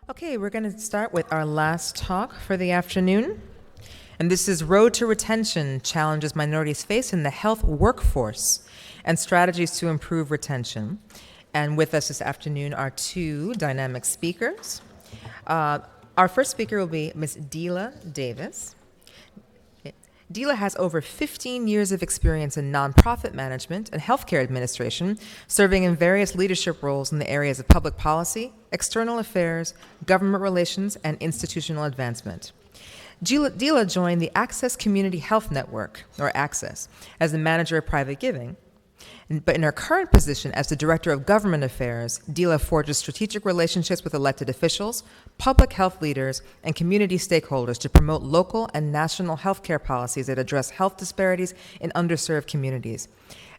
Okay, we're going to start with our last talk for the afternoon. And this is Road to Retention, Challenges Minorities Face in the Health Workforce and Strategies to Improve Retention. And with us this afternoon are two dynamic speakers. Our first speaker will be Ms. Deila Davis. Deila has over 15 years of experience in nonprofit management and healthcare administration, serving in various leadership roles in the areas of public policy, external affairs, government relations, and institutional advancement. Deila joined the Access Community Health Network, or ACCESS, as the manager of private giving. But in her current position as the Director of Government Affairs, Deila forges strategic relationships with elected officials, public health leaders, and community stakeholders to promote local and national healthcare policies that address health disparities in underserved communities.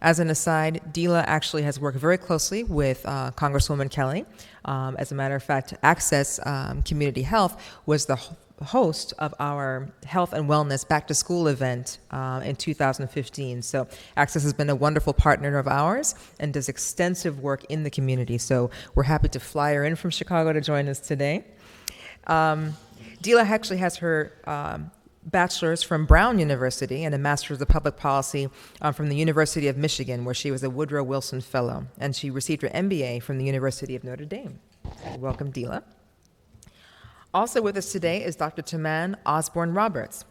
As an aside, Deila actually has worked very closely with Congresswoman Kelly. As a matter of fact, Access Community Health was the host of our health and wellness back to school event in 2015. So Access has been a wonderful partner of ours and does extensive work in the community. So we're happy to fly her in from Chicago to join us today. Deila actually has her bachelor's from Brown University and a master's of public policy from the University of Michigan, where she was a Woodrow Wilson Fellow. And she received her MBA from the University of Notre Dame. Welcome, Deila. Also with us today is Dr. Tamaan Osbourne-Roberts.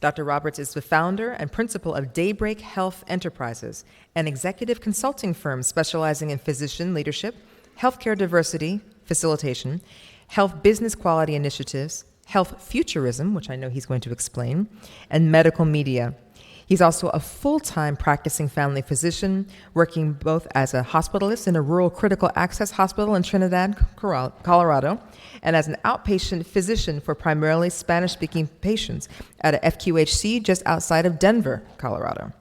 Dr. Roberts is the founder and principal of Daybreak Health Enterprises, an executive consulting firm specializing in physician leadership, healthcare diversity facilitation, health business quality initiatives, health futurism, which I know he's going to explain, and medical media. He's also a full-time practicing family physician, working both as a hospitalist in a rural critical access hospital in Trinidad, Colorado, and as an outpatient physician for primarily Spanish-speaking patients at a FQHC just outside of Denver, Colorado.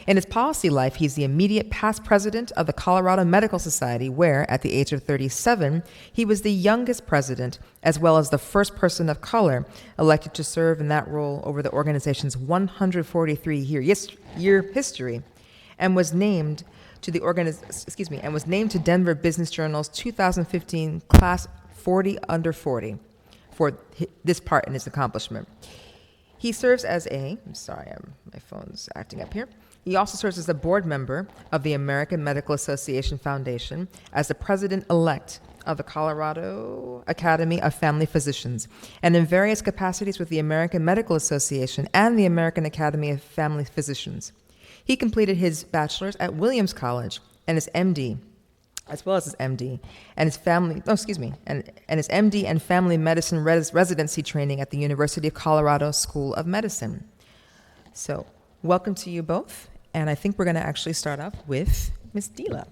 In his policy life, he's the immediate past president of the Colorado Medical Society, where, at the age of 37, he was the youngest president, as well as the first person of color elected to serve in that role over the organization's 143-year history, and was named to Denver Business Journal's 2015 Class 40 Under 40 for this part in his accomplishment. He serves as my phone's acting up here. He also serves as a board member of the American Medical Association Foundation, as the president-elect of the Colorado Academy of Family Physicians, and in various capacities with the American Medical Association and the American Academy of Family Physicians. He completed his bachelor's at Williams College and his MD, as well as his MD, and his MD and family medicine residency training at the University of Colorado School of Medicine. So, welcome to you both. And I think we're going to actually start off with Ms. Deila.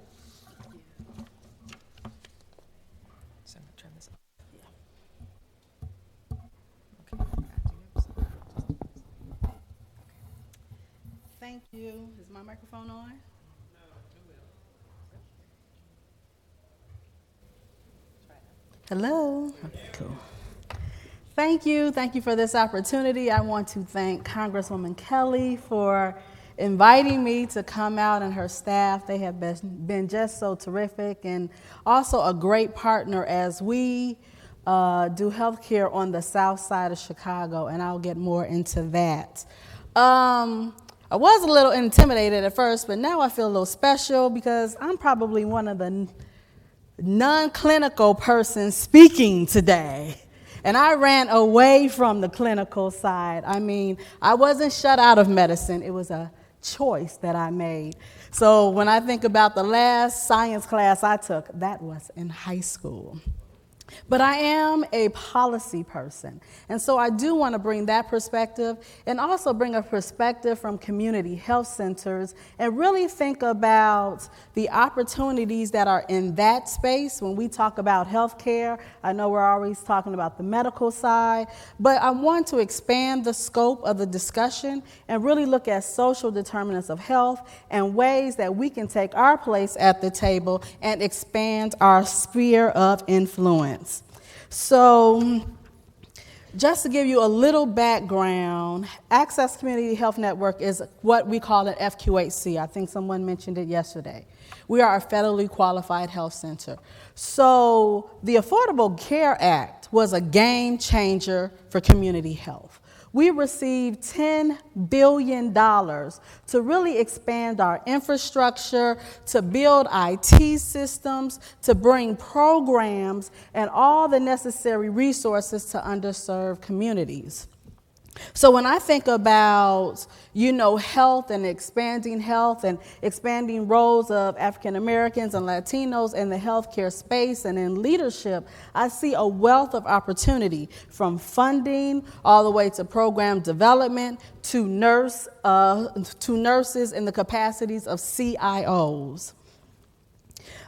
So I'm going to turn this off. Thank you. Is my microphone on? Hello. Okay, cool. Thank you. Thank you for this opportunity. I want to thank Congresswoman Kelly for inviting me to come out, and her staff. They have been just so terrific, and also a great partner as we do healthcare on the south side of Chicago, and I'll get more into that. I was a little intimidated at first, but now I feel a little special because I'm probably one of the non-clinical persons speaking today. And I ran away from the clinical side. I mean, I wasn't shut out of medicine. It was a choice that I made. So when I think about the last science class I took, that was in high school. But I am a policy person, and so I do want to bring that perspective and also bring a perspective from community health centers and really think about the opportunities that are in that space when we talk about healthcare. I know we're always talking about the medical side, but I want to expand the scope of the discussion and really look at social determinants of health and ways that we can take our place at the table and expand our sphere of influence. So just to give you a little background, Access Community Health Network is what we call an FQHC. I think someone mentioned it yesterday. We are a federally qualified health center. So the Affordable Care Act was a game changer for community health. We received $10 billion to really expand our infrastructure, to build IT systems, to bring programs and all the necessary resources to underserved communities. So when I think about, health and expanding roles of African Americans and Latinos in the healthcare space and in leadership, I see a wealth of opportunity from funding all the way to program development to nurses in the capacities of CIOs.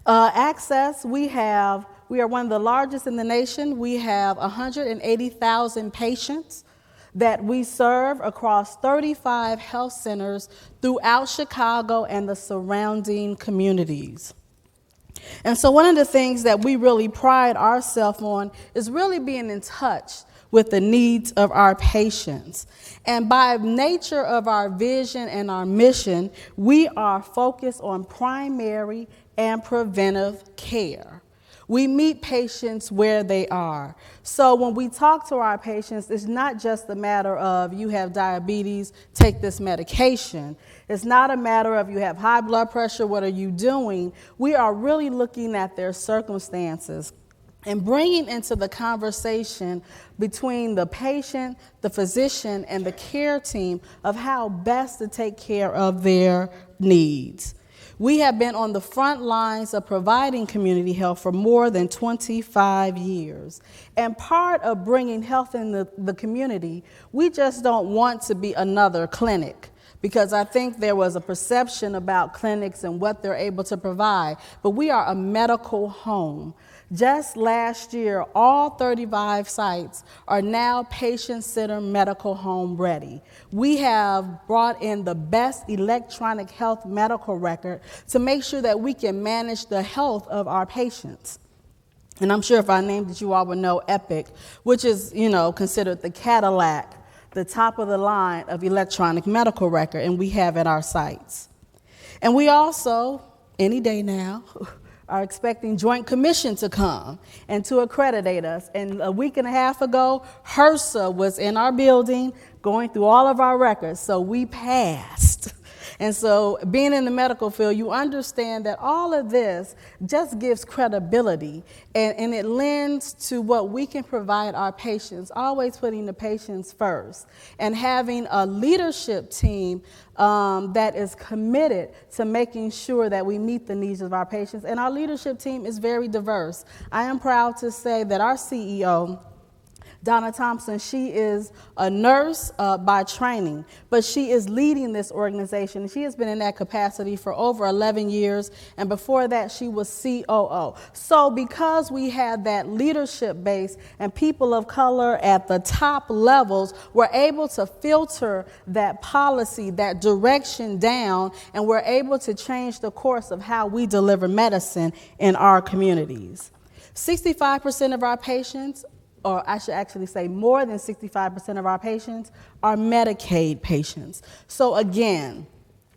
Access, we are one of the largest in the nation. We have 180,000 patients that we serve across 35 health centers throughout Chicago and the surrounding communities. And so one of the things that we really pride ourselves on is really being in touch with the needs of our patients. And by nature of our vision and our mission, we are focused on primary and preventive care. We meet patients where they are. So when we talk to our patients, it's not just a matter of you have diabetes, take this medication. It's not a matter of you have high blood pressure, what are you doing? We are really looking at their circumstances and bringing into the conversation between the patient, the physician, and the care team of how best to take care of their needs. We have been on the front lines of providing community health for more than 25 years. And part of bringing health in the community, we just don't want to be another clinic, because I think there was a perception about clinics and what they're able to provide. But we are a medical home. Just last year, all 35 sites are now patient-centered medical home ready. We have brought in the best electronic health medical record to make sure that we can manage the health of our patients. And I'm sure if I named it, you all would know Epic, which is, considered the Cadillac, the top of the line of electronic medical record, and we have at our sites. And we also, any day now, are expecting Joint Commission to come and to accreditate us. And a week and a half ago, HRSA was in our building going through all of our records, so we passed. And so being in the medical field, you understand that all of this just gives credibility, and it lends to what we can provide our patients, always putting the patients first, and having a leadership team that is committed to making sure that we meet the needs of our patients. And our leadership team is very diverse. I am proud to say that our CEO, Donna Thompson, she is a nurse by training, but she is leading this organization. She has been in that capacity for over 11 years, and before that, she was COO. So because we had that leadership base and people of color at the top levels, we're able to filter that policy, that direction down, and we're able to change the course of how we deliver medicine in our communities. 65% of our patients, or I should actually say more than 65% of our patients, are Medicaid patients. So again,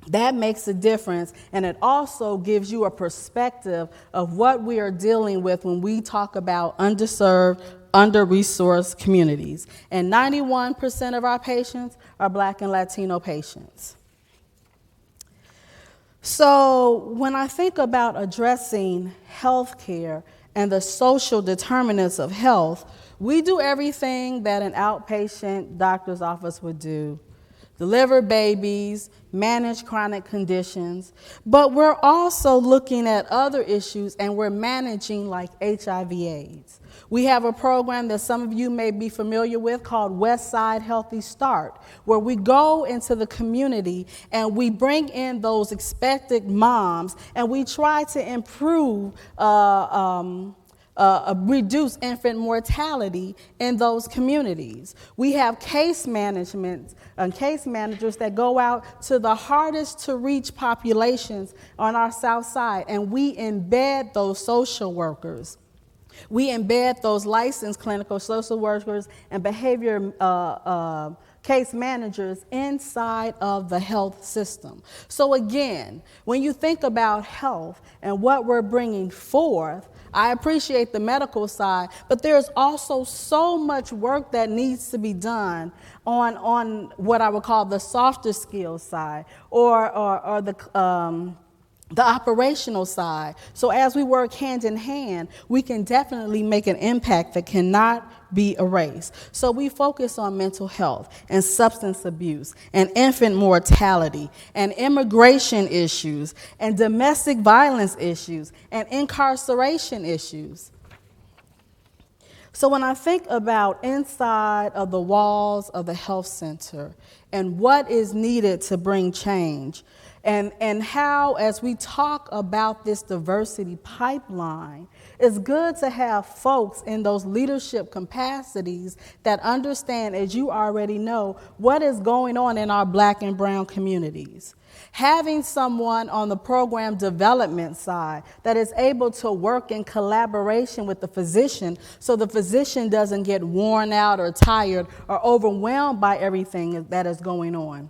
that makes a difference, and it also gives you a perspective of what we are dealing with when we talk about underserved, under-resourced communities. And 91% of our patients are Black and Latino patients. So when I think about addressing healthcare and the social determinants of health, we do everything that an outpatient doctor's office would do: deliver babies, manage chronic conditions, but we're also looking at other issues, and we're managing like HIV/AIDS. We have a program that some of you may be familiar with called Westside Healthy Start, where we go into the community and we bring in those expectant moms, and we try to improve reduce infant mortality in those communities. We have case management and case managers that go out to the hardest to reach populations on our South Side, and we embed those social workers. We embed those licensed clinical social workers and behavior case managers inside of the health system. So again, when you think about health and what we're bringing forth, I appreciate the medical side, but there's also so much work that needs to be done on what I would call the softer skills side or the operational side. So as we work hand in hand, we can definitely make an impact that cannot be erased. So we focus on mental health and substance abuse and infant mortality and immigration issues and domestic violence issues and incarceration issues. So when I think about inside of the walls of the health center and what is needed to bring change, and how, as we talk about this diversity pipeline, it's good to have folks in those leadership capacities that understand, as you already know, what is going on in our Black and brown communities. Having someone on the program development side that is able to work in collaboration with the physician so the physician doesn't get worn out or tired or overwhelmed by everything that is going on.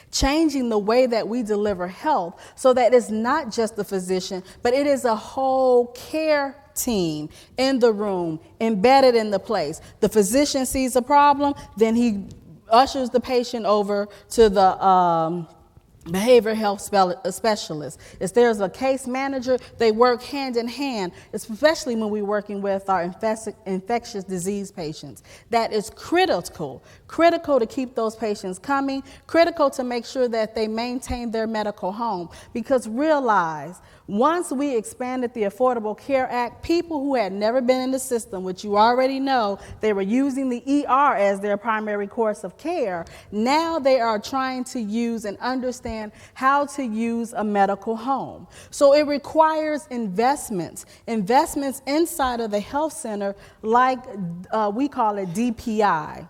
Changing the way that we deliver health so that it's not just the physician, but it is a whole care team in the room, embedded in the place. The physician sees a problem, then he ushers the patient over to the behavioral health specialist. If there's a case manager, they work hand in hand, especially when we're working with our infectious disease patients. That is critical to keep those patients coming, critical to make sure that they maintain their medical home. Because realize, once we expanded the Affordable Care Act, people who had never been in the system, which you already know, they were using the ER as their primary course of care. Now they are trying to use and understand how to use a medical home. So it requires investments inside of the health center, like we call it DPI.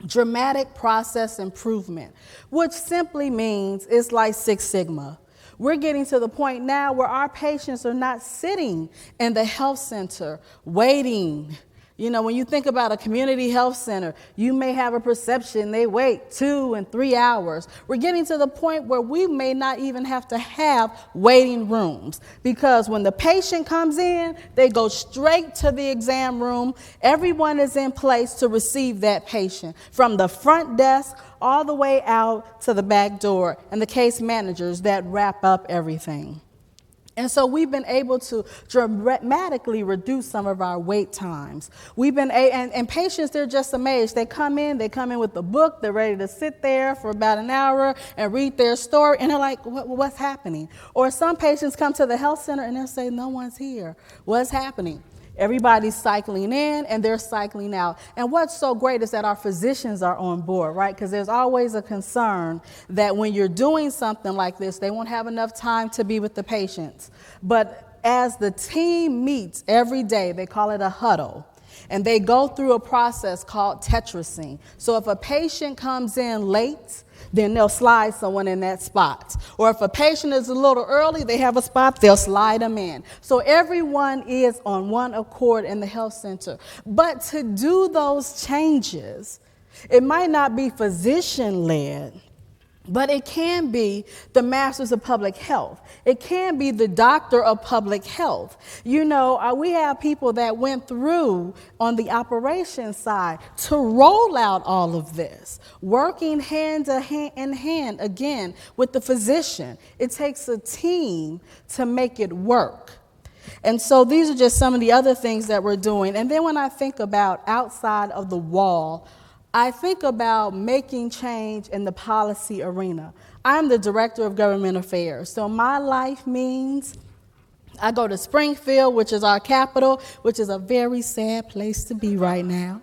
Dramatic process improvement, which simply means it's like Six Sigma. We're getting to the point now where our patients are not sitting in the health center waiting. You know, when you think about a community health center, you may have a perception they wait 2 and 3 hours. We're getting to the point where we may not even have to have waiting rooms, because when the patient comes in, they go straight to the exam room. Everyone is in place to receive that patient, from the front desk all the way out to the back door, and the case managers that wrap up everything. And so we've been able to dramatically reduce some of our wait times. We've been, and patients, they're just amazed. They come in with the book, they're ready to sit there for about an hour and read their story, and they're like, what's happening? Or some patients come to the health center and they'll say, no one's here. What's happening? Everybody's cycling in and they're cycling out. And what's so great is that our physicians are on board, right? Because there's always a concern that when you're doing something like this, they won't have enough time to be with the patients. But as the team meets every day, they call it a huddle, and they go through a process called tetracing. So if a patient comes in late, then they'll slide someone in that spot. Or if a patient is a little early, they have a spot, they'll slide them in. So everyone is on one accord in the health center. But to do those changes, it might not be physician-led, but it can be the masters of public health. It can be the doctor of public health. You know, we have people that went through on the operations side to roll out all of this, working hand in hand, again, with the physician. It takes a team to make it work. And so these are just some of the other things that we're doing. And then when I think about outside of the wall, I think about making change in the policy arena. I'm the Director of Government Affairs, so my life means I go to Springfield, which is our capital, which is a very sad place to be right now.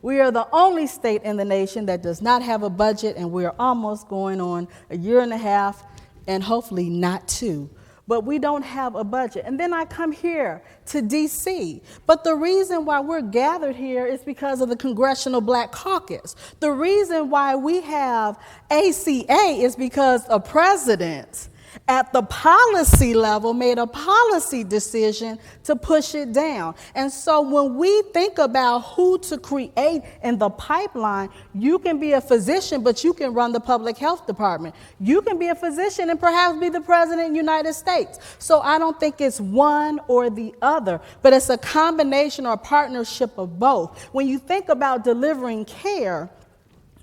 We are the only state in the nation that does not have a budget, and we're almost going on a year and a half, and hopefully not 2. But we don't have a budget. And then I come here to D.C. But the reason why we're gathered here is because of the Congressional Black Caucus. The reason why we have ACA is because a president at the policy level made a policy decision to push it down. And so when we think about who to create in the pipeline, you can be a physician, but you can run the public health department. You can be a physician and perhaps be the president of the United States. So I don't think it's one or the other, but it's a combination or a partnership of both. When you think about delivering care,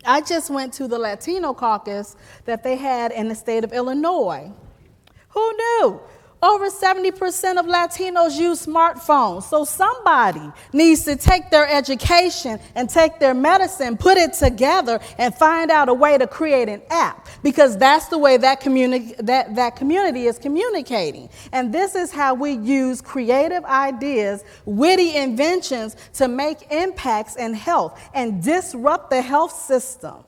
I just went to the Latino caucus that they had in the state of Illinois. Who knew? Over 70% of Latinos use smartphones. So somebody needs to take their education and take their medicine, put it together, and find out a way to create an app, because that's the way that community is communicating. And this is how we use creative ideas, witty inventions to make impacts in health and disrupt the health system.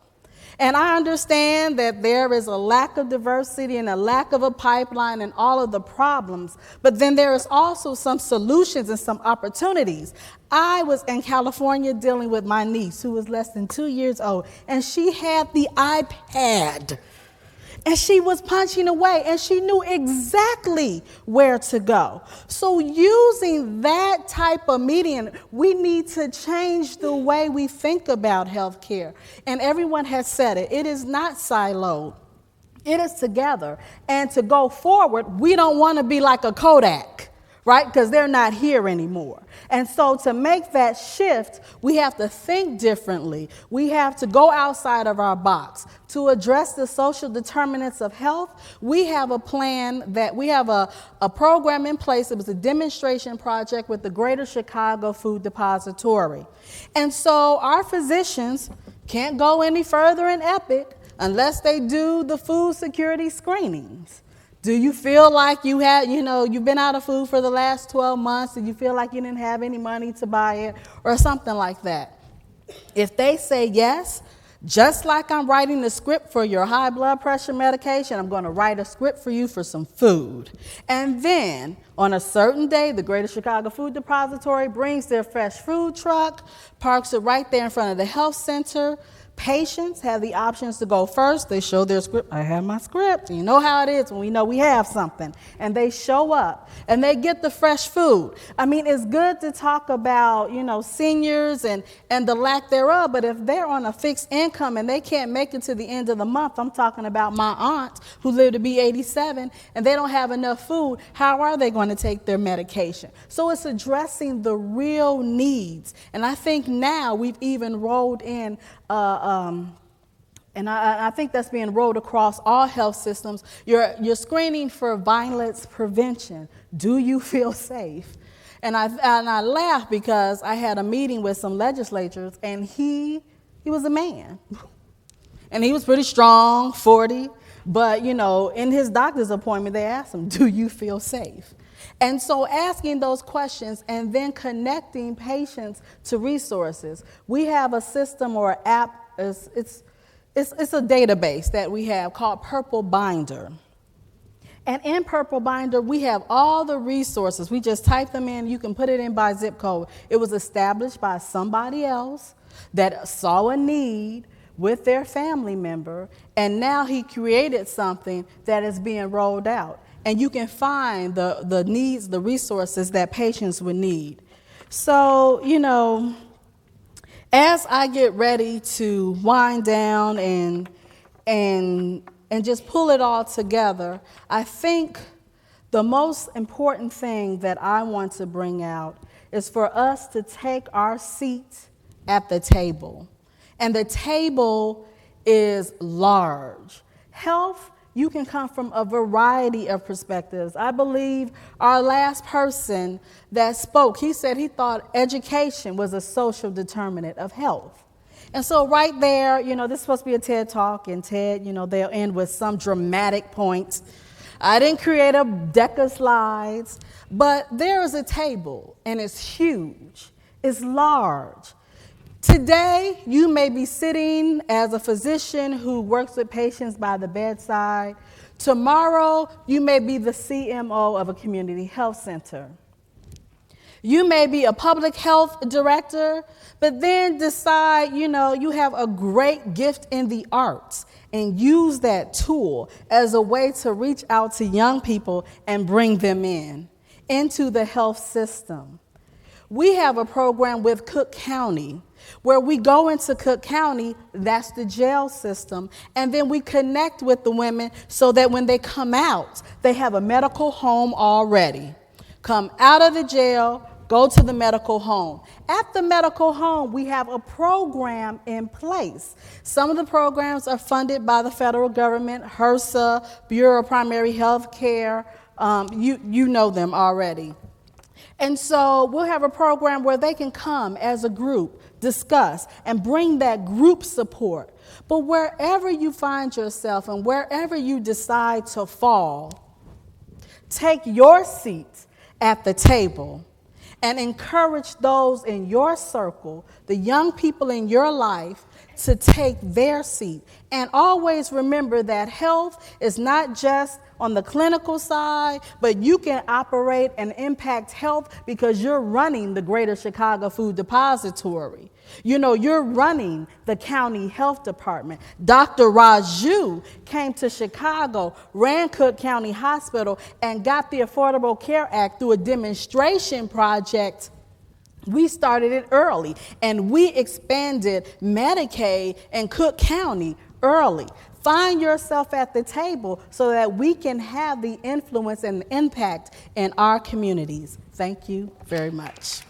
And I understand that there is a lack of diversity and a lack of a pipeline and all of the problems, but then there is also some solutions and some opportunities. I was in California dealing with my niece, who was less than 2 years old, and she had the iPad. And she was punching away, and she knew exactly where to go. So using that type of medium, we need to change the way we think about healthcare. And everyone has said it. It is not siloed. It is together. And to go forward, we don't want to be like a Kodak, right? Because they're not here anymore. And so to make that shift, we have to think differently. We have to go outside of our box. To address the social determinants of health, we have a plan that we have a program in place. It was a demonstration project with the Greater Chicago Food Depository. And so our physicians can't go any further in EPIC unless they do the food security screenings. Do you feel like you've been out of food for the last 12 months and you feel like you didn't have any money to buy it or something like that? If they say yes, just like I'm writing the script for your high blood pressure medication, I'm going to write a script for you for some food. And then on a certain day, the Greater Chicago Food Depository brings their fresh food truck, parks it right there in front of the health center. Patients have the options to go first. They show their script. I have my script. You know how it is when we know we have something. And they show up and they get the fresh food. I mean, it's good to talk about, seniors and the lack thereof, but if they're on a fixed income and they can't make it to the end of the month, I'm talking about my aunt who lived to be 87, and they don't have enough food, how are they going to take their medication? So it's addressing the real needs. And I think now we've even rolled in and I think that's being rolled across all health systems. You're screening for violence prevention. Do you feel safe? And I laugh because I had a meeting with some legislators, and he was a man. And he was pretty strong, 40. But, in his doctor's appointment, they asked him, do you feel safe? And so asking those questions and then connecting patients to resources. We have a system or app, it's a database that we have called Purple Binder. And in Purple Binder, we have all the resources. We just type them in. You can put it in by zip code. It was established by somebody else that saw a need with their family member, and now he created something that is being rolled out. And you can find the needs, the resources that patients would need. So, as I get ready to wind down and just pull it all together, I think the most important thing that I want to bring out is for us to take our seat at the table. And the table is large. Health, you can come from a variety of perspectives. I believe our last person that spoke, he said he thought education was a social determinant of health. And so right there, this is supposed to be a TED Talk, and TED, they'll end with some dramatic points. I didn't create a deck of slides, but there is a table, and it's huge. It's large. Today, you may be sitting as a physician who works with patients by the bedside. Tomorrow, you may be the CMO of a community health center. You may be a public health director, but then decide, you have a great gift in the arts and use that tool as a way to reach out to young people and bring them into the health system. We have a program with Cook County where we go into Cook County, that's the jail system, and then we connect with the women so that when they come out, they have a medical home already. Come out of the jail, go to the medical home. At the medical home, we have a program in place. Some of the programs are funded by the federal government, HRSA, Bureau of Primary Health Care. You know them already. And so we'll have a program where they can come as a group, discuss, and bring that group support. But wherever you find yourself and wherever you decide to fall, take your seat at the table and encourage those in your circle, the young people in your life, to take their seat. And always remember that health is not just on the clinical side, but you can operate and impact health because you're running the Greater Chicago Food Depository. You're running the county health department. Dr. Raju came to Chicago, ran Cook County Hospital, and got the Affordable Care Act through a demonstration project. We started it early, and we expanded Medicaid in Cook County early. Find yourself at the table so that we can have the influence and the impact in our communities. Thank you very much.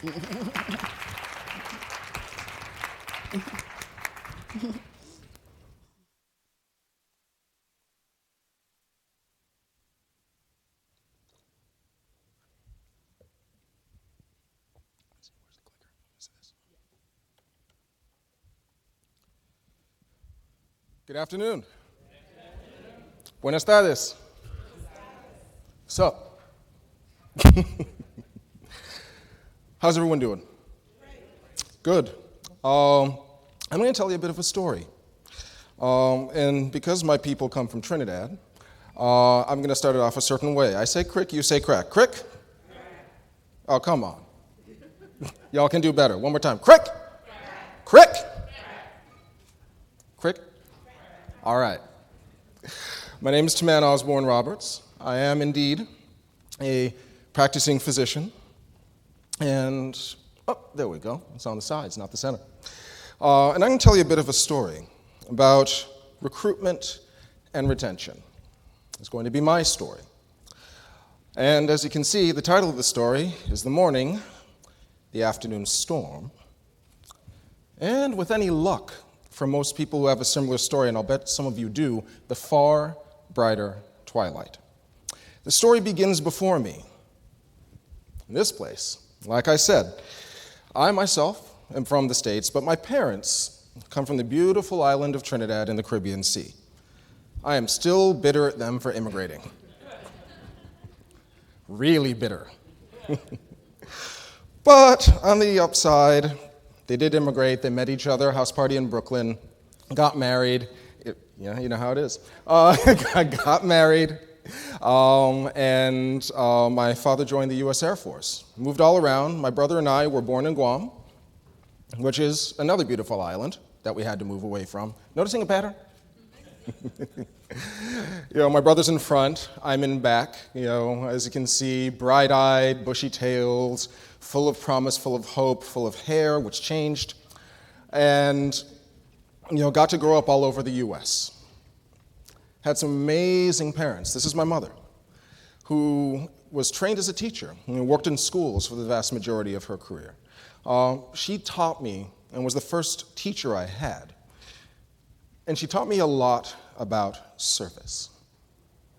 Good afternoon. Buenas tardes. So, how's everyone doing? Good. I'm going to tell you a bit of a story. And because my people come from Trinidad, I'm going to start it off a certain way. I say crick, you say crack. Crick? Oh, come on. Y'all can do better. One more time. Crick? Crick? Crick? All right. My name is Tamaan Osbourne-Roberts. I am indeed a practicing physician. And, there we go. It's on the sides, not the center. And I'm going to tell you a bit of a story about recruitment and retention. It's going to be my story. And as you can see, the title of the story is The Morning, the Afternoon Storm. And with any luck, for most people who have a similar story, and I'll bet some of you do, the far brighter twilight. The story begins before me, in this place. Like I said, I myself am from the States, but my parents come from the beautiful island of Trinidad in the Caribbean Sea. I am still bitter at them for immigrating. Really bitter. But on the upside, they did immigrate, they met each other, house party in Brooklyn, got married, you know how it is. Got married, and my father joined the U.S. Air Force. Moved all around. My brother and I were born in Guam, which is another beautiful island that we had to move away from. Noticing a pattern? My brother's in front, I'm in back, as you can see, bright-eyed, bushy tails, full of promise, full of hope, full of hair, which changed, and, got to grow up all over the U.S. Had some amazing parents. This is my mother, who was trained as a teacher and worked in schools for the vast majority of her career. She taught me and was the first teacher I had. And she taught me a lot about service.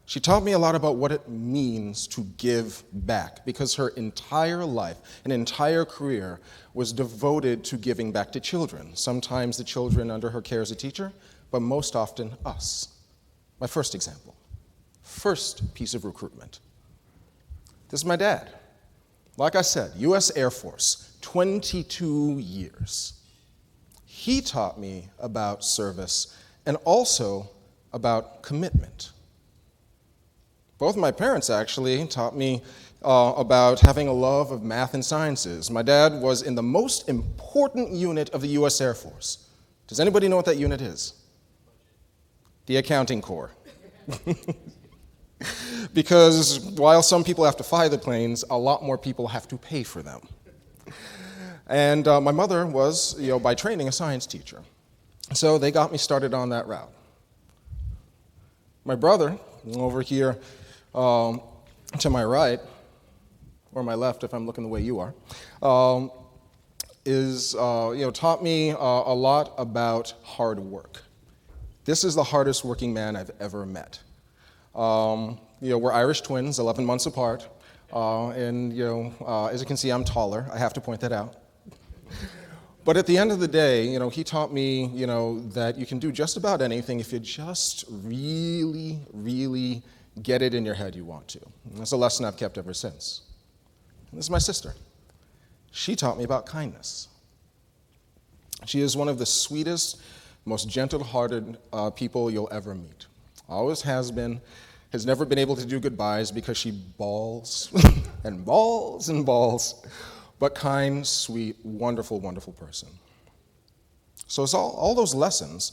She taught me a lot about what it means to give back, because her entire life, an entire career, was devoted to giving back to children. Sometimes the children under her care as a teacher, but most often us. My first example, first piece of recruitment. This is my dad. Like I said, U.S. Air Force, 22 years. He taught me about service and also about commitment. Both my parents actually taught me about having a love of math and sciences. My dad was in the most important unit of the U.S. Air Force. Does anybody know what that unit is? The Accounting Corps. Because while some people have to fly the planes, a lot more people have to pay for them. And my mother was, by training, a science teacher. So they got me started on that route. My brother, over here to my right, or my left if I'm looking the way you are, taught me a lot about hard work. This is the hardest working man I've ever met. We're Irish twins, 11 months apart, and as you can see, I'm taller. I have to point that out. But at the end of the day, he taught me, that you can do just about anything if you just really, really get it in your head you want to. And that's a lesson I've kept ever since. And this is my sister. She taught me about kindness. She is one of the sweetest, most gentle-hearted people you'll ever meet. Always has been, has never been able to do goodbyes because she bawls and bawls and bawls. But kind, sweet, wonderful, wonderful person. So it's all those lessons,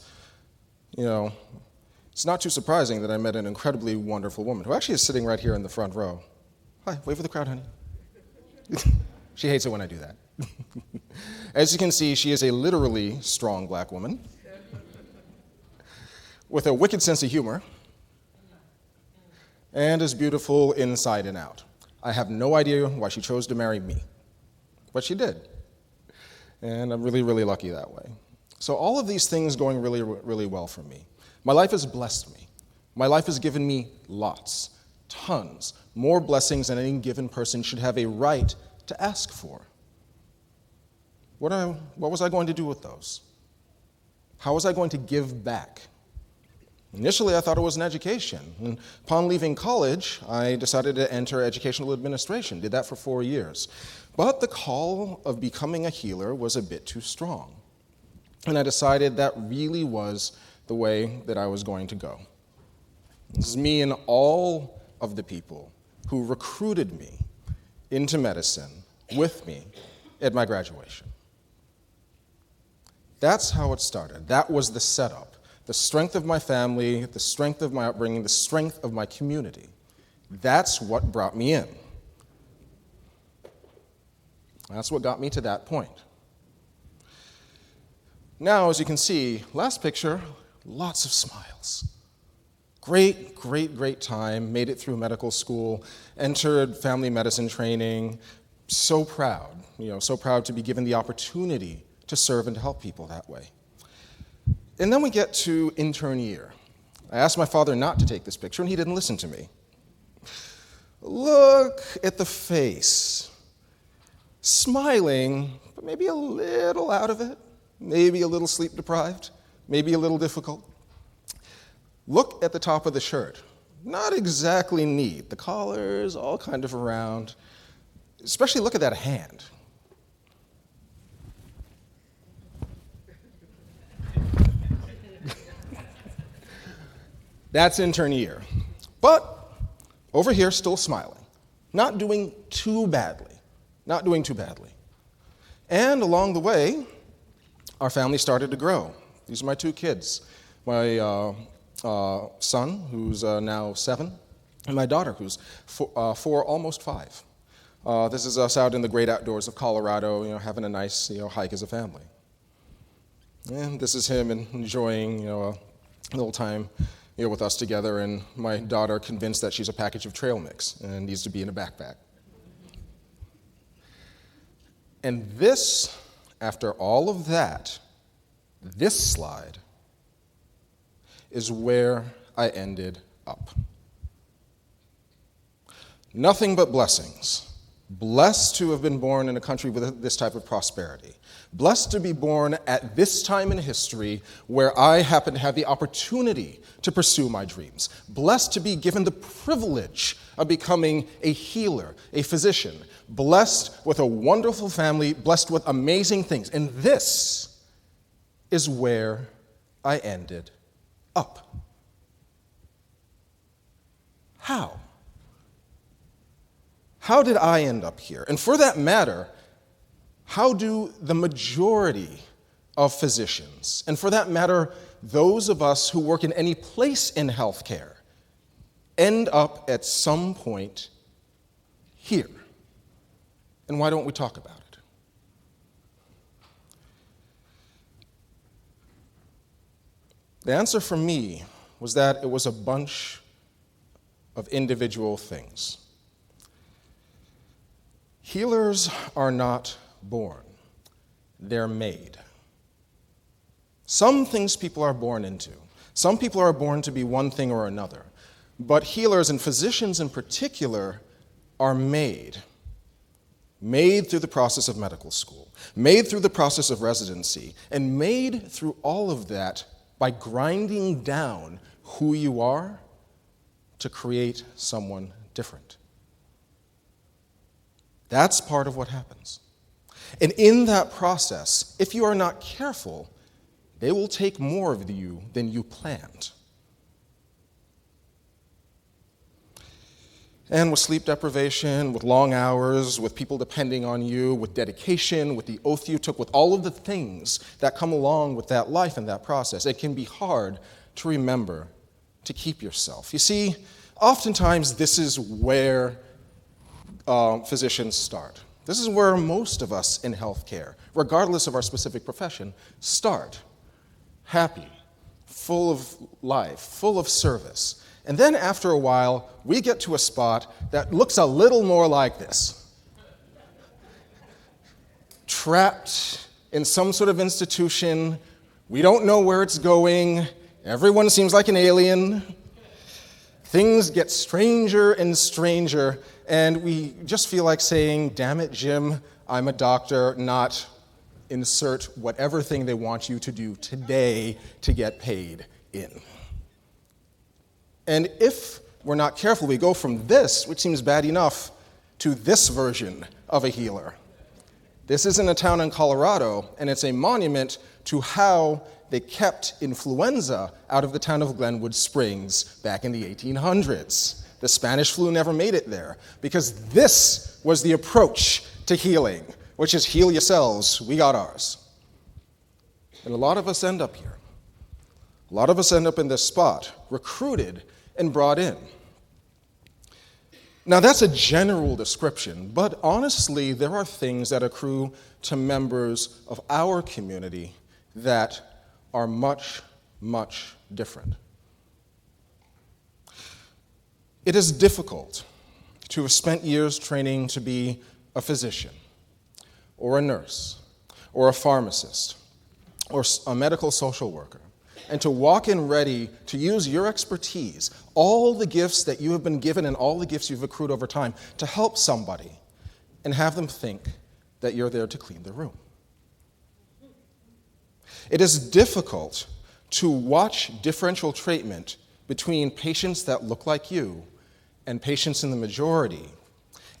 it's not too surprising that I met an incredibly wonderful woman who actually is sitting right here in the front row. Hi, wave for the crowd, honey. She hates it when I do that. As you can see, she is a literally strong black woman with a wicked sense of humor and is beautiful inside and out. I have no idea why she chose to marry me. But she did. And I'm really, really lucky that way. So all of these things going really, really well for me. My life has blessed me. My life has given me lots, tons, more blessings than any given person should have a right to ask for. What was I going to do with those? How was I going to give back? Initially, I thought it was an education. And upon leaving college, I decided to enter educational administration. Did that for 4 years. But the call of becoming a healer was a bit too strong. And I decided that really was the way that I was going to go. This is me and all of the people who recruited me into medicine with me at my graduation. That's how it started. That was the setup. The strength of my family, the strength of my upbringing, the strength of my community. That's what brought me in. That's what got me to that point. Now, as you can see, last picture, lots of smiles. Great, great, great time. Made it through medical school, entered family medicine training. So proud, so proud to be given the opportunity to serve and to help people that way. And then we get to intern year. I asked my father not to take this picture, and he didn't listen to me. Look at the face. Smiling, but maybe a little out of it, maybe a little sleep-deprived, maybe a little difficult. Look at the top of the shirt. Not exactly neat. The collar's all kind of around. Especially look at that hand. That's intern year. But over here, still smiling. Not doing too badly. Not doing too badly. And along the way, our family started to grow. These are my 2 kids. My son, who's now 7, and my daughter, who's 4, almost 5. This is us out in the great outdoors of Colorado, having a nice, hike as a family. And this is him enjoying, a little time, with us together, and my daughter convinced that she's a package of trail mix and needs to be in a backpack. And this, after all of that, this slide is where I ended up. Nothing but blessings. Blessed to have been born in a country with this type of prosperity. Blessed to be born at this time in history where I happen to have the opportunity to pursue my dreams. Blessed to be given the privilege of becoming a healer, a physician. Blessed with a wonderful family, blessed with amazing things. And this is where I ended up. How? How did I end up here? And for that matter, how do the majority of physicians, and for that matter, those of us who work in any place in healthcare, end up at some point here? And why don't we talk about it? The answer for me was that it was a bunch of individual things. Healers are not born, they're made. Some things people are born into. Some people are born to be one thing or another. But healers, and physicians in particular, are made. Made through the process of medical school, made through the process of residency, and made through all of that by grinding down who you are to create someone different. That's part of what happens. And in that process, if you are not careful, they will take more of you than you planned. And with sleep deprivation, with long hours, with people depending on you, with dedication, with the oath you took, with all of the things that come along with that life and that process, it can be hard to remember to keep yourself. You see, oftentimes this is where physicians start. This is where most of us in healthcare, regardless of our specific profession, start. Happy, full of life, full of service. And then after a while, we get to a spot that looks a little more like this. Trapped in some sort of institution, we don't know where it's going, everyone seems like an alien, things get stranger and stranger, and we just feel like saying, damn it, Jim, I'm a doctor, not insert whatever thing they want you to do today to get paid in. And if we're not careful, we go from this, which seems bad enough, to this version of a healer. This is in a town in Colorado, and it's a monument to how they kept influenza out of the town of Glenwood Springs back in the 1800s. The Spanish flu never made it there, because this was the approach to healing, which is heal yourselves, we got ours. And a lot of us end up here. A lot of us end up in this spot, recruited and brought in. Now, that's a general description, but honestly, there are things that accrue to members of our community that are much, much different. It is difficult to have spent years training to be a physician, or a nurse, or a pharmacist, or a medical social worker, and to walk in ready to use your expertise, all the gifts that you have been given and all the gifts you've accrued over time, to help somebody, and have them think that you're there to clean the room. It is difficult to watch differential treatment between patients that look like you and patients in the majority,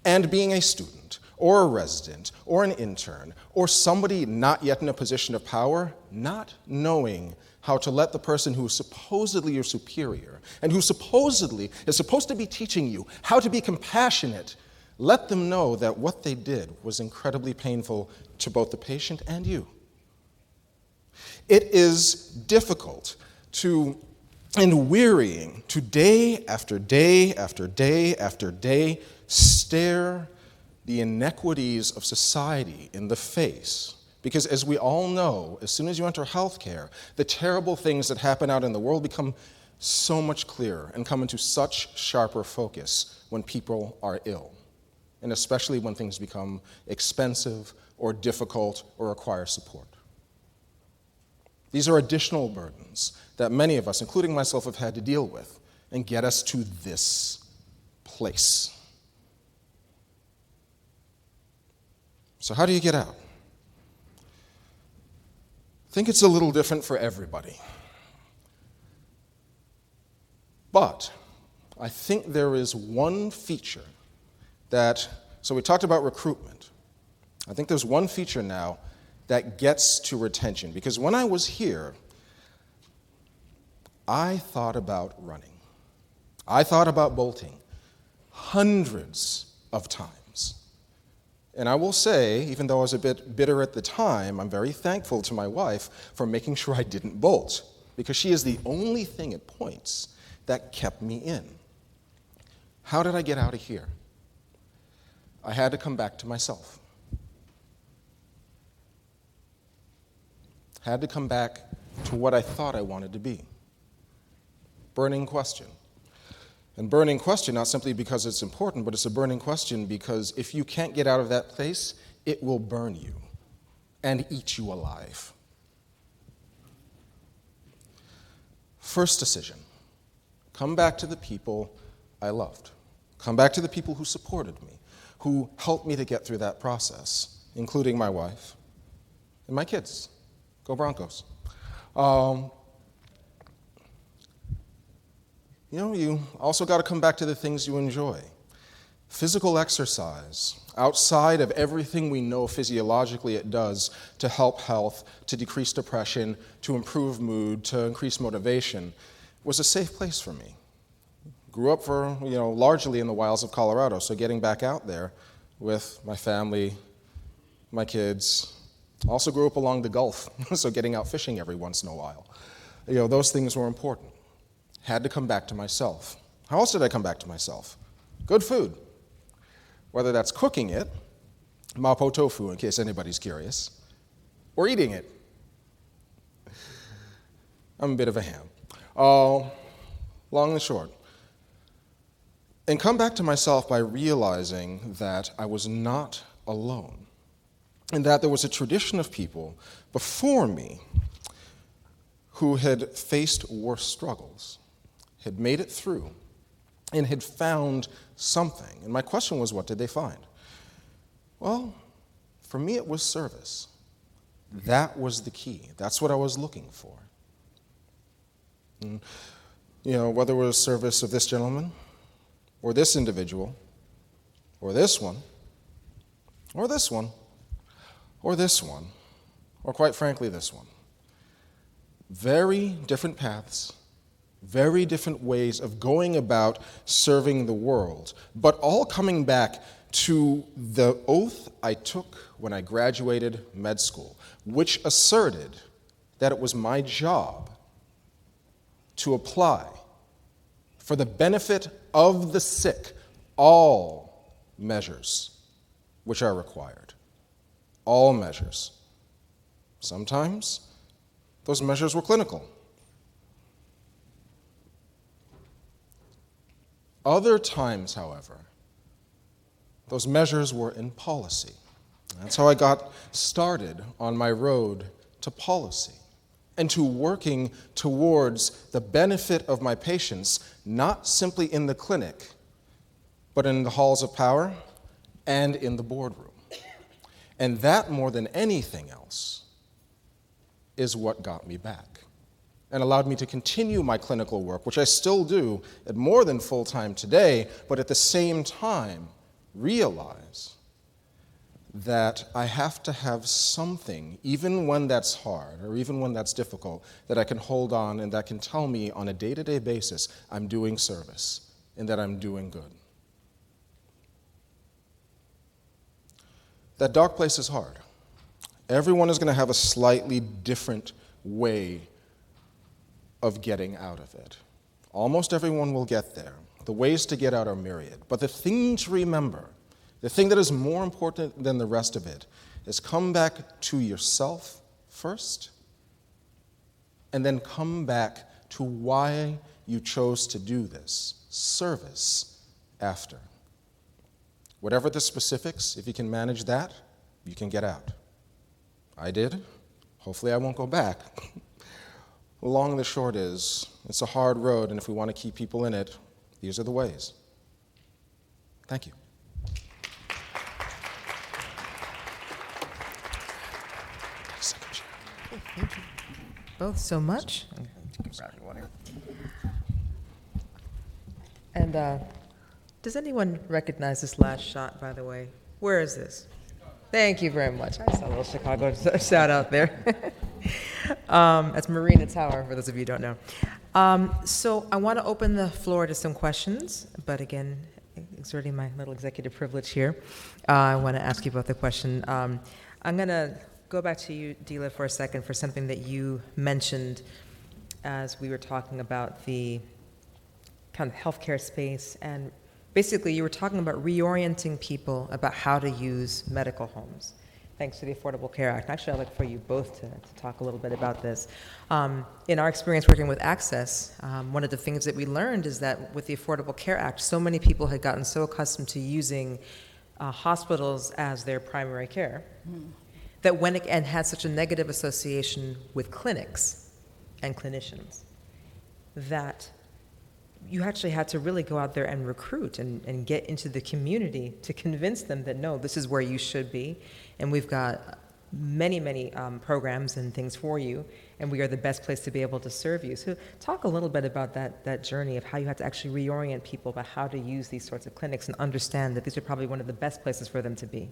and being a student, or a resident, or an intern, or somebody not yet in a position of power, not knowing how to let the person who is supposedly your superior, and who supposedly is supposed to be teaching you how to be compassionate, let them know that what they did was incredibly painful to both the patient and you. It is difficult and wearying to day after day after day after day stare the inequities of society in the face. Because as we all know, as soon as you enter healthcare, the terrible things that happen out in the world become so much clearer and come into such sharper focus when people are ill, and especially when things become expensive or difficult or require support. These are additional burdens that many of us, including myself, have had to deal with and get us to this place. So how do you get out? I think it's a little different for everybody. But I think there is one feature so we talked about recruitment. I think there's one feature now that gets to retention. Because when I was here, I thought about running. I thought about bolting. Hundreds of times. And I will say, even though I was a bit bitter at the time, I'm very thankful to my wife for making sure I didn't bolt, because she is the only thing at points that kept me in. How did I get out of here? I had to come back to myself. Had to come back to what I thought I wanted to be. Burning question. And burning question, not simply because it's important, but it's a burning question because if you can't get out of that place, it will burn you and eat you alive. First decision, come back to the people I loved. Come back to the people who supported me, who helped me to get through that process, including my wife and my kids. Go Broncos. You also got to come back to the things you enjoy. Physical exercise, outside of everything we know physiologically it does to help health, to decrease depression, to improve mood, to increase motivation, was a safe place for me. Grew up largely in the wilds of Colorado, so getting back out there with my family, my kids. Also grew up along the Gulf, so getting out fishing every once in a while. Those things were important. Had to come back to myself. How else did I come back to myself? Good food. Whether that's cooking it, mapo tofu in case anybody's curious, or eating it. I'm a bit of a ham. Long and short. And come back to myself by realizing that I was not alone, and that there was a tradition of people before me who had faced worse struggles, had made it through, and had found something. And my question was, what did they find? Well, for me it was service. That was the key. That's what I was looking for. And, whether it was service of this gentleman, or this individual, or this one, or this one, or this one, or quite frankly this one. Very different paths, very different ways of going about serving the world, but all coming back to the oath I took when I graduated med school, which asserted that it was my job to apply for the benefit of the sick all measures which are required. All measures. Sometimes those measures were clinical. Other times, however, those measures were in policy. That's how I got started on my road to policy and to working towards the benefit of my patients, not simply in the clinic, but in the halls of power and in the boardroom. And that, more than anything else, is what got me back and allowed me to continue my clinical work, which I still do at more than full-time today, but at the same time realize that I have to have something, even when that's hard or even when that's difficult, that I can hold on and that can tell me on a day-to-day basis I'm doing service and that I'm doing good. That dark place is hard. Everyone is going to have a slightly different way of getting out of it. Almost everyone will get there. The ways to get out are myriad. But the thing to remember, the thing that is more important than the rest of it, is come back to yourself first, and then come back to why you chose to do this, service, after. Whatever the specifics, if you can manage that, you can get out. I did. Hopefully I won't go back. The long and the short is, it's a hard road, and if we want to keep people in it, these are the ways. Thank you. Thank you both so much. And does anyone recognize this last shot, by the way? Where is this? Thank you very much. I saw a little Chicago shout out there. That's Marina Tower, for those of you who don't know. So I want to open the floor to some questions, but again, exerting my little executive privilege here, I want to ask you both a question. I'm going to go back to you, Deila, for a second for something that you mentioned as we were talking about the kind of healthcare space. And basically, you were talking about reorienting people about how to use medical homes, thanks to the Affordable Care Act. Actually, I'd like for you both to talk a little bit about this. In our experience working with Access, one of the things that we learned is that with the Affordable Care Act, so many people had gotten so accustomed to using hospitals as their primary care that and had such a negative association with clinics and clinicians that you actually had to really go out there and recruit and get into the community to convince them that, no, this is where you should be. And we've got many, many programs and things for you, and we are the best place to be able to serve you. So talk a little bit about that journey of how you had to actually reorient people about how to use these sorts of clinics and understand that these are probably one of the best places for them to be.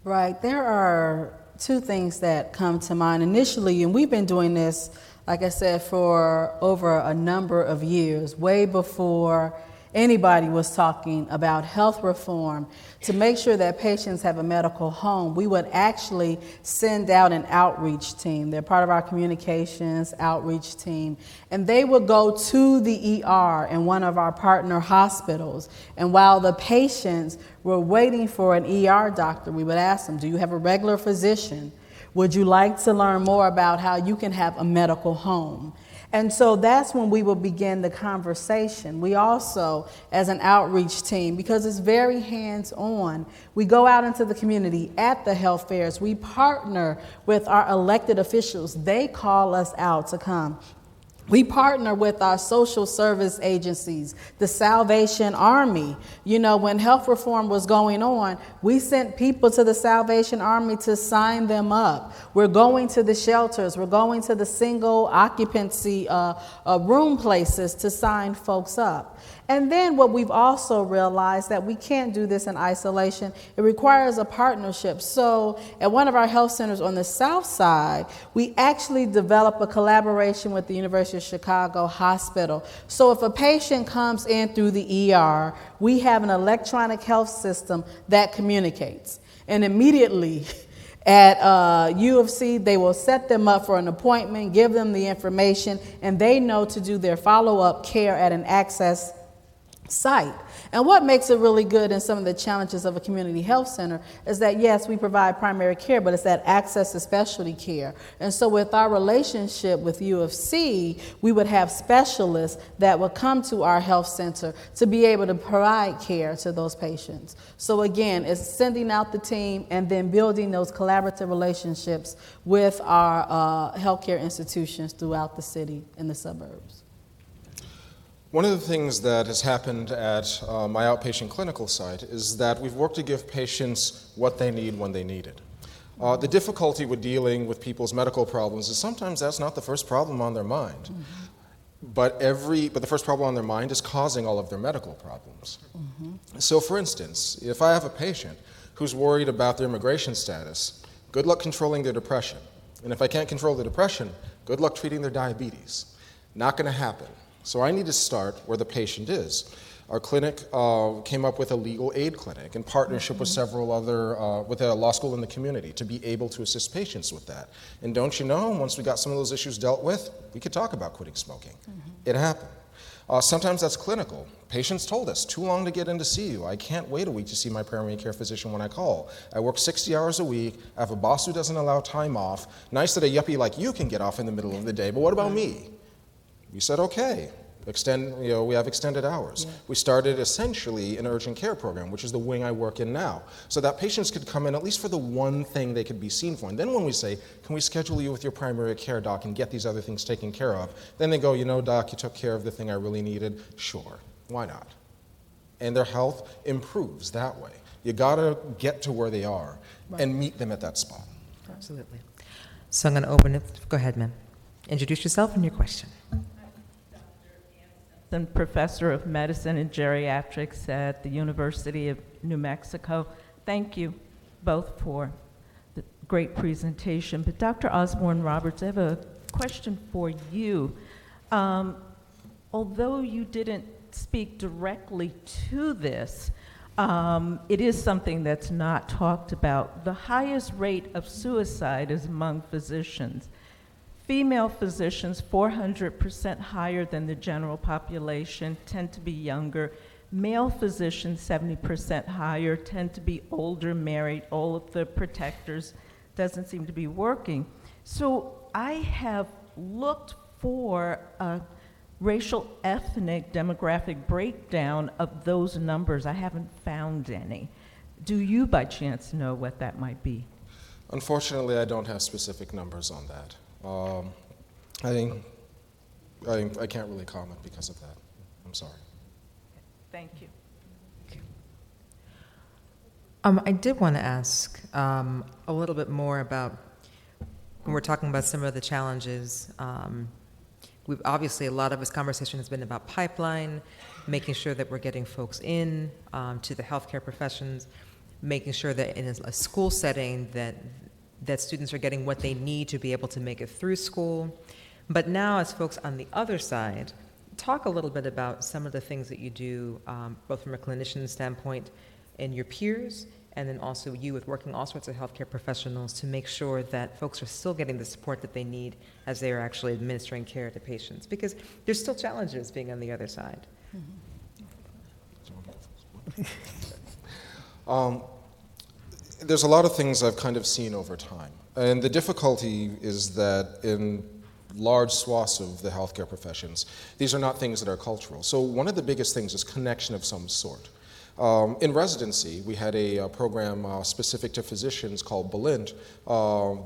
Right. There are two things that come to mind initially, and we've been doing this, like I said, for over a number of years, way before anybody was talking about health reform. To make sure that patients have a medical home, we would actually send out an outreach team. They're part of our communications outreach team, and they would go to the ER in one of our partner hospitals. And while the patients were waiting for an ER doctor, we would ask them, do you have a regular physician? Would you like to learn more about how you can have a medical home? And so that's when we will begin the conversation. We also, as an outreach team, because it's very hands-on, we go out into the community at the health fairs. We partner with our elected officials. They call us out to come. We partner with our social service agencies, the Salvation Army. You know, when health reform was going on, we sent people to the Salvation Army to sign them up. We're going to the shelters. We're going to the single occupancy room places to sign folks up. And then what we've also realized that we can't do this in isolation. It requires a partnership. So at one of our health centers on the south side, we actually develop a collaboration with the University of Chicago Hospital. So if a patient comes in through the ER, we have an electronic health system that communicates. And immediately at U of C, they will set them up for an appointment, give them the information, and they know to do their follow-up care at an Access site. And what makes it really good in some of the challenges of a community health center is that, yes, we provide primary care, but it's that access to specialty care. And so with our relationship with U of C, we would have specialists that would come to our health center to be able to provide care to those patients. So again, it's sending out the team and then building those collaborative relationships with our healthcare institutions throughout the city and the suburbs. One of the things that has happened at my outpatient clinical site is that we've worked to give patients what they need when they need it. The difficulty with dealing with people's medical problems is sometimes that's not the first problem on their mind. Mm-hmm. But the first problem on their mind is causing all of their medical problems. Mm-hmm. So for instance, if I have a patient who's worried about their immigration status, good luck controlling their depression. And if I can't control the depression, good luck treating their diabetes. Not going to happen. So I need to start where the patient is. Our clinic came up with a legal aid clinic in partnership with several other, with a law school in the community to be able to assist patients with that. And don't you know, once we got some of those issues dealt with, we could talk about quitting smoking. Mm-hmm. It happened. Sometimes that's clinical. Patients told us, too long to get in to see you. I can't wait a week to see my primary care physician when I call. I work 60 hours a week. I have a boss who doesn't allow time off. Nice that a yuppie like you can get off in the middle of the day, but what about me? We said, okay, we have extended hours. Yeah. We started essentially an urgent care program, which is the wing I work in now, so that patients could come in at least for the one thing they could be seen for. And then when we say, can we schedule you with your primary care doc and get these other things taken care of, then they go, you know, doc, you took care of the thing I really needed. Sure, why not? And their health improves that way. You gotta get to where they are and meet them at that spot. Absolutely. So I'm gonna open it. Go ahead, ma'am. Introduce yourself and your question. And professor of medicine and geriatrics at the University of New Mexico. Thank you both for the great presentation. But Dr. Osbourne-Roberts, I have a question for you. Although you didn't speak directly to this, It is something that's not talked about. The highest rate of suicide is among physicians. Female physicians, 400% higher than the general population, tend to be younger. Male physicians, 70% higher, tend to be older, married. All of the protectors doesn't seem to be working. So I have looked for a racial, ethnic, demographic breakdown of those numbers. I haven't found any. Do you, by chance, know what that might be? Unfortunately, I don't have specific numbers on that. I can't really comment because of that. I'm sorry. Thank you. I did want to ask a little bit more about, when we're talking about some of the challenges, we've obviously, a lot of this conversation has been about pipeline, making sure that we're getting folks in to the healthcare professions, making sure that in a school setting that students are getting what they need to be able to make it through school. But now, as folks on the other side, talk a little bit about some of the things that you do, both from a clinician standpoint and your peers, and then also you with working all sorts of healthcare professionals to make sure that folks are still getting the support that they need as they are actually administering care to patients. Because there's still challenges being on the other side. There's a lot of things I've kind of seen over time. And the difficulty is that in large swaths of the healthcare professions, these are not things that are cultural. So one of the biggest things is connection of some sort. In residency, we had a program specific to physicians called Balint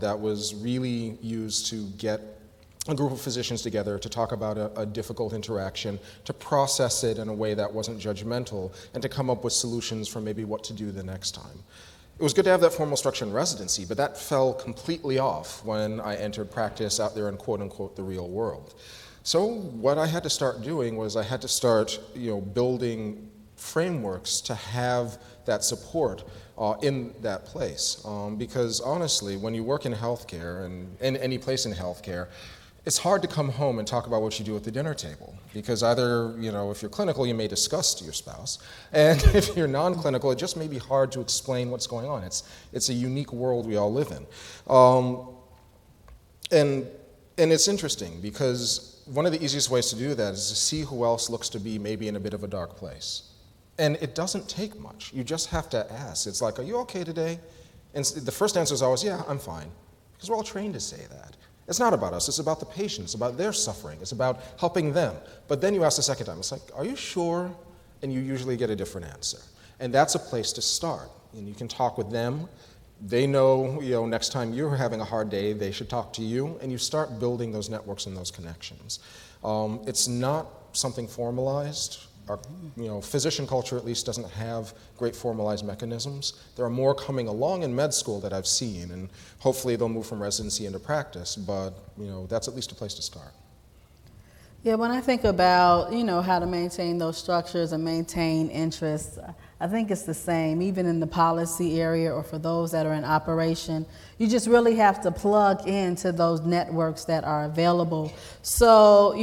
that was really used to get a group of physicians together to talk about a difficult interaction, to process it in a way that wasn't judgmental, and to come up with solutions for maybe what to do the next time. It was good to have that formal structure in residency, but that fell completely off when I entered practice out there in quote-unquote the real world. So what I had to start doing was I had to start building frameworks to have that support in that place. Because honestly, when you work in healthcare and in any place in healthcare, it's hard to come home and talk about what you do at the dinner table. Because either, if you're clinical, you may discuss to your spouse. And if you're non-clinical, it just may be hard to explain what's going on. It's a unique world we all live in. And it's interesting because one of the easiest ways to do that is to see who else looks to be maybe in a bit of a dark place. And it doesn't take much. You just have to ask. It's like, are you okay today? And the first answer is always, yeah, I'm fine. Because we're all trained to say that. It's not about us. It's about the patient. It's about their suffering. It's about helping them. But then you ask the second time. It's like, are you sure? And you usually get a different answer. And that's a place to start. And you can talk with them. They know, next time you're having a hard day, they should talk to you. And you start building those networks and those connections. It's not something formalized. Our physician culture, at least, doesn't have great formalized mechanisms. There are more coming along in med school that I've seen, and hopefully they'll move from residency into practice, but that's at least a place to start. Yeah, when I think about, how to maintain those structures and maintain interests, I think it's the same, even in the policy area or for those that are in operation. You just really have to plug into those networks that are available. So,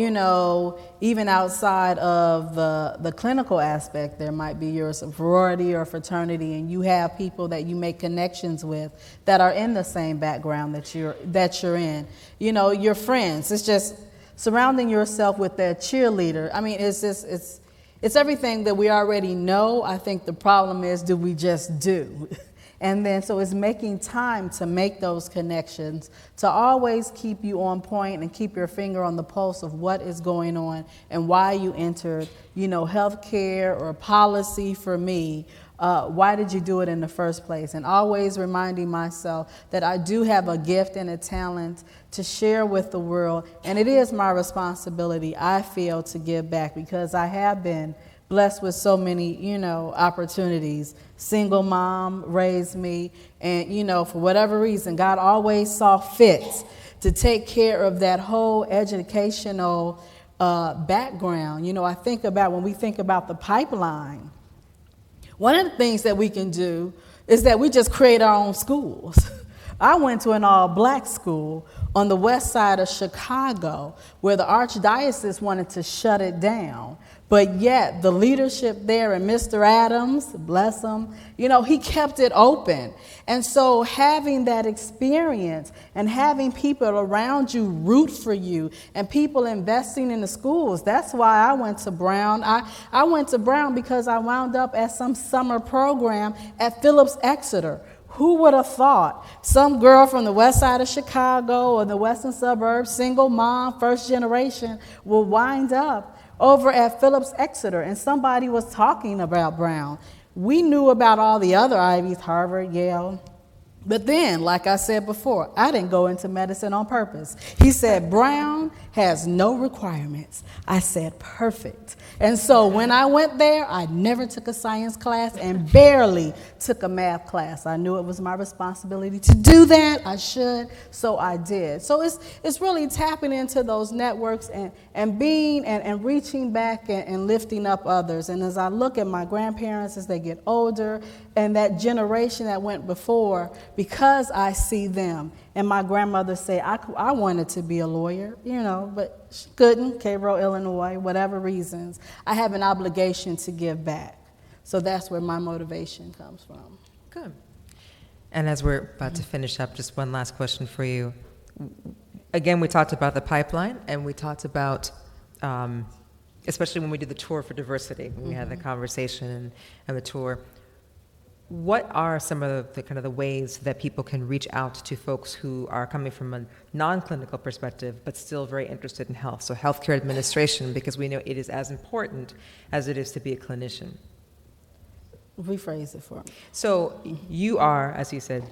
even outside of the clinical aspect, there might be your sorority or fraternity, and you have people that you make connections with that are in the same background that you're in. Your friends. It's just surrounding yourself with that cheerleader. I mean, it's everything that we already know. I think the problem is, do we just do? And then, so it's making time to make those connections, to always keep you on point and keep your finger on the pulse of what is going on and why you entered, healthcare or policy for me. Why did you do it in the first place? And always reminding myself that I do have a gift and a talent to share with the world. And it is my responsibility, I feel, to give back because I have been blessed with so many, opportunities. Single mom raised me, and, for whatever reason, God always saw fit to take care of that whole educational background. I think about when we think about the pipeline, one of the things that we can do is that we just create our own schools. I went to an all-black school on the west side of Chicago, where the archdiocese wanted to shut it down. But yet the leadership there, and Mr. Adams, bless him, he kept it open. And so having that experience and having people around you root for you and people investing in the schools, that's why I went to Brown. I went to Brown because I wound up at some summer program at Phillips Exeter. Who would have thought some girl from the west side of Chicago or the western suburbs, single mom, first generation, will wind up over at Phillips Exeter, and somebody was talking about Brown. We knew about all the other Ivies, Harvard, Yale. But then, like I said before, I didn't go into medicine on purpose. He said, Brown has no requirements. I said, perfect. And so when I went there, I never took a science class and barely took a math class. I knew it was my responsibility to do that. I should, so I did. So it's really tapping into those networks and being and reaching back and lifting up others. And as I look at my grandparents as they get older and that generation that went before, because I see them, and my grandmother say, I wanted to be a lawyer, but she couldn't, Cairo, Illinois, whatever reasons. I have an obligation to give back. So that's where my motivation comes from. Good. And as we're about to finish up, just one last question for you. Again, we talked about the pipeline, and we talked about, especially when we did the tour for diversity, when we had the conversation and the tour, what are some of the kind of the ways that people can reach out to folks who are coming from a non-clinical perspective but still very interested in health? So healthcare administration, because we know it is as important as it is to be a clinician. Rephrase it for me. So you are, as you said,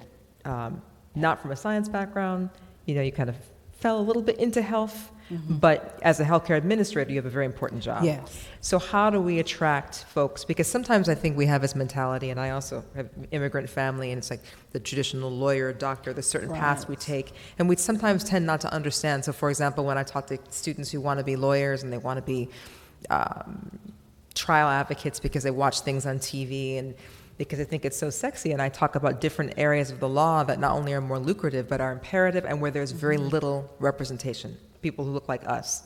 not from a science background. You kind of fell a little bit into health, but as a healthcare administrator, you have a very important job. Yes. So how do we attract folks? Because sometimes I think we have this mentality, and I also have an immigrant family, and it's like the traditional lawyer, doctor, there's certain paths we take, and we sometimes tend not to understand. So for example, when I talk to students who want to be lawyers and they want to be trial advocates because they watch things on TV and because I think it's so sexy, and I talk about different areas of the law that not only are more lucrative but are imperative and where there's very little representation, people who look like us.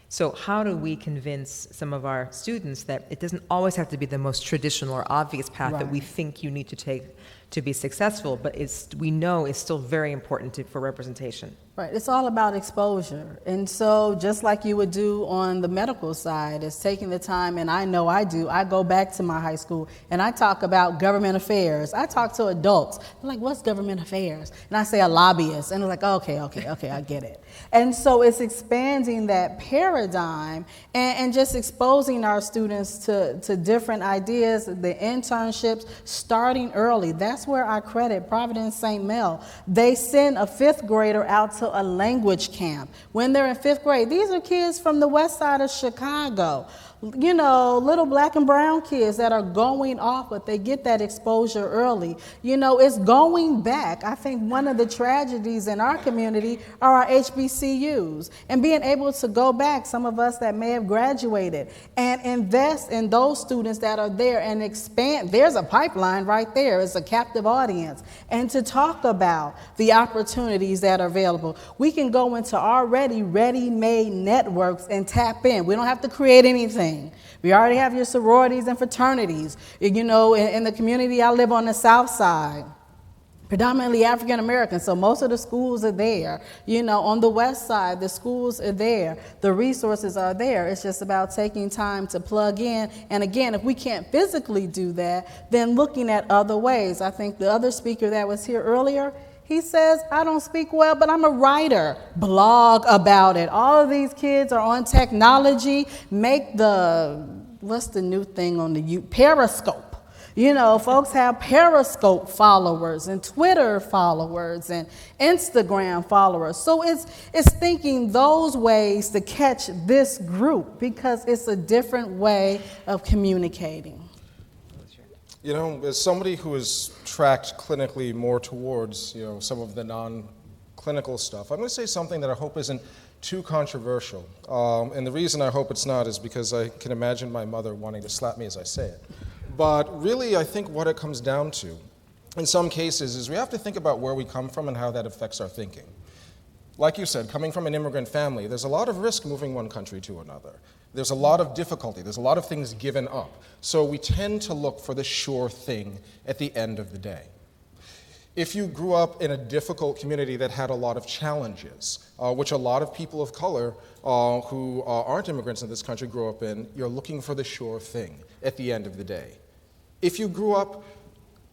So how do we convince some of our students that it doesn't always have to be the most traditional or obvious path that we think you need to take to be successful, but we know is still very important for representation? Right, it's all about exposure. And so just like you would do on the medical side, it's taking the time, and I know I do, I go back to my high school and I talk about government affairs. I talk to adults. They're like, what's government affairs? And I say a lobbyist. And they're like, okay, I get it. And so it's expanding that paradigm and just exposing our students to different ideas, the internships, starting early. That's where I credit Providence St. Mel. They send a fifth grader out to a language camp when they're in fifth grade. These are kids from the west side of Chicago, little black and brown kids that are going off, but they get that exposure early. It's going back. I think one of the tragedies in our community are our HBCUs, and being able to go back, some of us that may have graduated, and invest in those students that are there and expand. There's a pipeline right there. It's a captive audience. And to talk about the opportunities that are available. We can go into already ready-made networks and tap in. We don't have to create anything. We already have your sororities and fraternities. In the community I live on the south side, predominantly African American, so most of the schools are there. On the west side, the schools are there. The resources are there. It's just about taking time to plug in. And again, if we can't physically do that, then looking at other ways. I think the other speaker that was here earlier, he says, I don't speak well, but I'm a writer. Blog about it. All of these kids are on technology. Make what's the new thing on the Periscope. Folks have Periscope followers and Twitter followers and Instagram followers. So it's thinking those ways to catch this group because it's a different way of communicating. As somebody who has tracked clinically more towards, some of the non-clinical stuff, I'm going to say something that I hope isn't too controversial. And the reason I hope it's not is because I can imagine my mother wanting to slap me as I say it. But really, I think what it comes down to, in some cases, is we have to think about where we come from and how that affects our thinking. Like you said, coming from an immigrant family, there's a lot of risk moving one country to another. There's a lot of difficulty. There's a lot of things given up. So we tend to look for the sure thing at the end of the day. If you grew up in a difficult community that had a lot of challenges, which a lot of people of color who aren't immigrants in this country grew up in, you're looking for the sure thing at the end of the day. If you grew up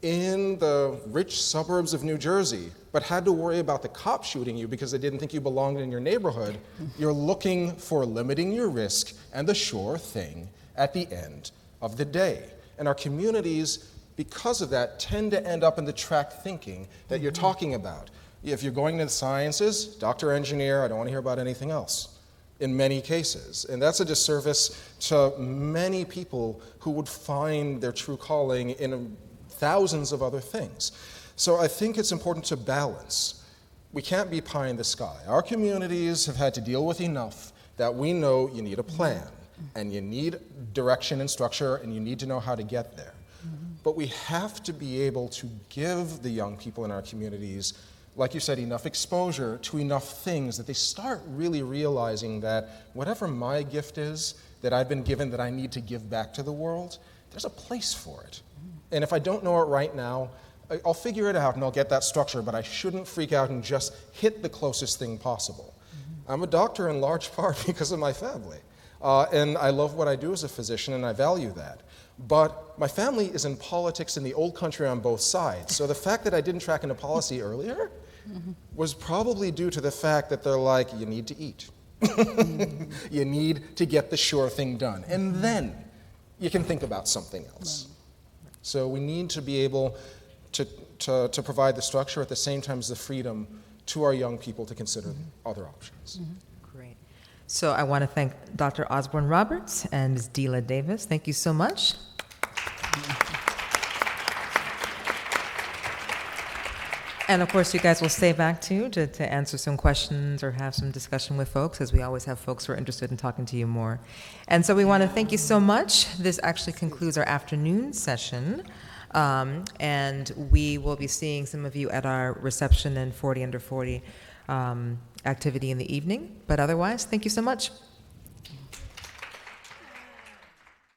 in the rich suburbs of New Jersey, but had to worry about the cops shooting you because they didn't think you belonged in your neighborhood, you're looking for limiting your risk and the sure thing at the end of the day. And our communities, because of that, tend to end up in the track thinking that you're talking about. If you're going to the sciences, doctor, engineer, I don't want to hear about anything else in many cases. And that's a disservice to many people who would find their true calling in thousands of other things. So I think it's important to balance. We can't be pie in the sky. Our communities have had to deal with enough that we know you need a plan, and you need direction and structure, and you need to know how to get there. But we have to be able to give the young people in our communities, like you said, enough exposure to enough things that they start really realizing that whatever my gift is that I've been given that I need to give back to the world, there's a place for it. And if I don't know it right now, I'll figure it out and I'll get that structure, but I shouldn't freak out and just hit the closest thing possible. I'm a doctor in large part because of my family. And I love what I do as a physician, and I value that. But my family is in politics in the old country on both sides. So the fact that I didn't track into policy earlier was probably due to the fact that they're like, you need to eat. You need to get the sure thing done. And then you can think about something else. So we need to be able to provide the structure at the same time as the freedom to our young people to consider other options. Great. So I want to thank Dr. Osbourne-Roberts and Ms. Deila Davis. Thank you so much. And of course, you guys will stay back too to answer some questions or have some discussion with folks, as we always have folks who are interested in talking to you more. And so we want to thank you so much. This actually concludes our afternoon session. And we will be seeing some of you at our reception and 40 Under 40 activity in the evening. But otherwise, thank you so much.